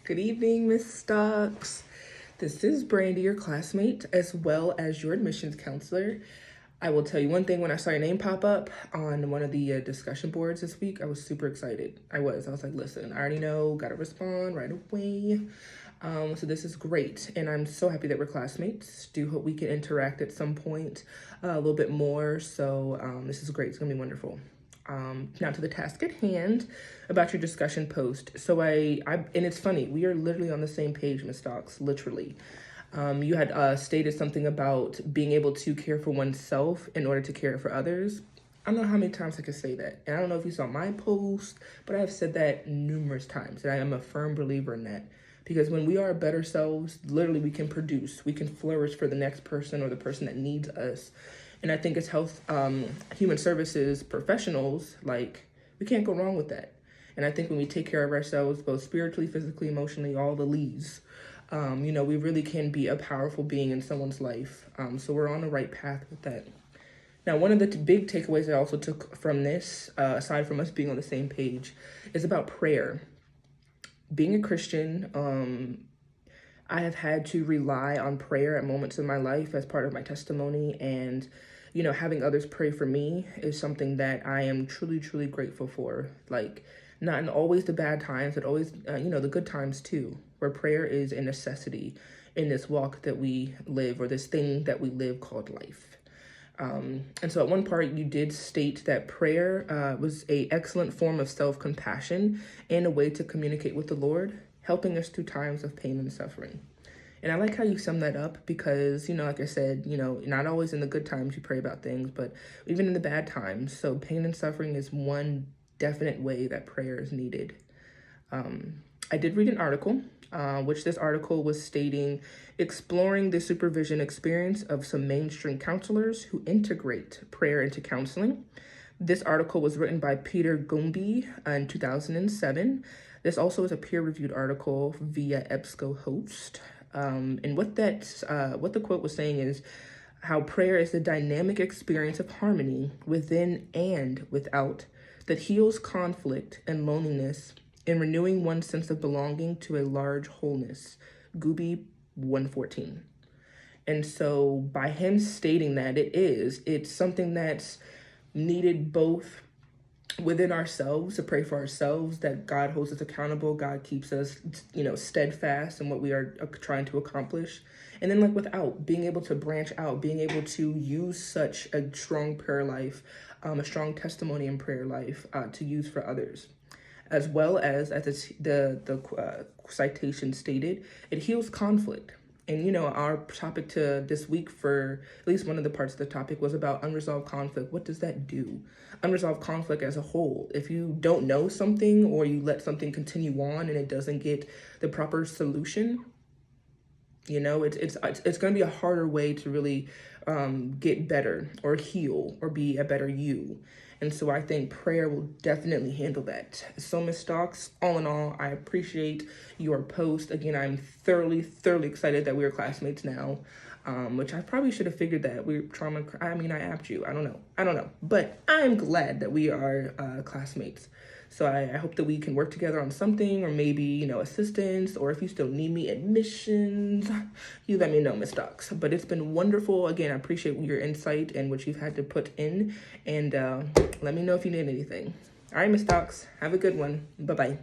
Good evening, Miss Stocks. This is Brandy, your classmate, as well as your admissions counselor. I will tell you one thing, when I saw your name pop up on one of the discussion boards this week, I was super excited. I was like, listen, I already know, gotta respond right away. So this is great, and I'm so happy that we're classmates. Do hope we can interact at some point a little bit more, so this is great. It's gonna be wonderful. Now to the task at hand about your discussion post. So and it's funny, we are literally on the same page, Ms. Stocks, literally. You had stated something about being able to care for oneself in order to care for others. I don't know how many times I could say that. And I don't know if you saw my post, but I have said that numerous times. And I am a firm believer in that. Because when we are our better selves, literally we can produce, we can flourish for the next person or the person that needs us. And I think as human services professionals, we can't go wrong with that. And I think when we take care of ourselves, both spiritually, physically, emotionally, all the leads, we really can be a powerful being in someone's life. So we're on the right path with that. Now, one of the big takeaways I also took from this, aside from us being on the same page, is about prayer. Being a Christian, I have had to rely on prayer at moments in my life as part of my testimony, and having others pray for me is something that I am truly, truly grateful for. Not in always the bad times, but always, the good times too, where prayer is a necessity in this walk that we live, or this thing that we live called life. And so at one part you did state that prayer was an excellent form of self-compassion and a way to communicate with the Lord, helping us through times of pain and suffering. And I like how you sum that up because, like I said, not always in the good times you pray about things, but even in the bad times. So pain and suffering is one definite way that prayer is needed. I did read an article, which this article was stating, exploring the supervision experience of some mainstream counselors who integrate prayer into counseling. This article was written by Peter Gumby in 2007. This also is a peer-reviewed article via EBSCOhost. And what the quote was saying is how prayer is the dynamic experience of harmony within and without that heals conflict and loneliness in renewing one's sense of belonging to a large wholeness. Gooby 114. And so by him stating that it's something that's needed both within ourselves, to pray for ourselves, that God holds us accountable, God keeps us, steadfast in what we are trying to accomplish. And then without, being able to branch out, being able to use such a strong prayer life, a strong testimony in prayer life to use for others. As well as the citation stated, it heals conflict. And, our topic to this week, for at least one of the parts of the topic, was about unresolved conflict. What does that do? Unresolved conflict as a whole. If you don't know something, or you let something continue on and it doesn't get the proper solution, it's going to be a harder way to really get better or heal or be a better you. And so I think prayer will definitely handle that. So Ms. Stocks, all in all, I appreciate your post. Again, I'm thoroughly, thoroughly excited that we are classmates now, which I probably should have figured that. I apped you. I don't know. But I'm glad that we are classmates. So I hope that we can work together on something, or maybe, assistance, or if you still need me, admissions, you let me know, Ms. Stocks. But it's been wonderful. Again, I appreciate your insight and what you've had to put in. And let me know if you need anything. All right, Ms. Stocks, have a good one. Bye-bye.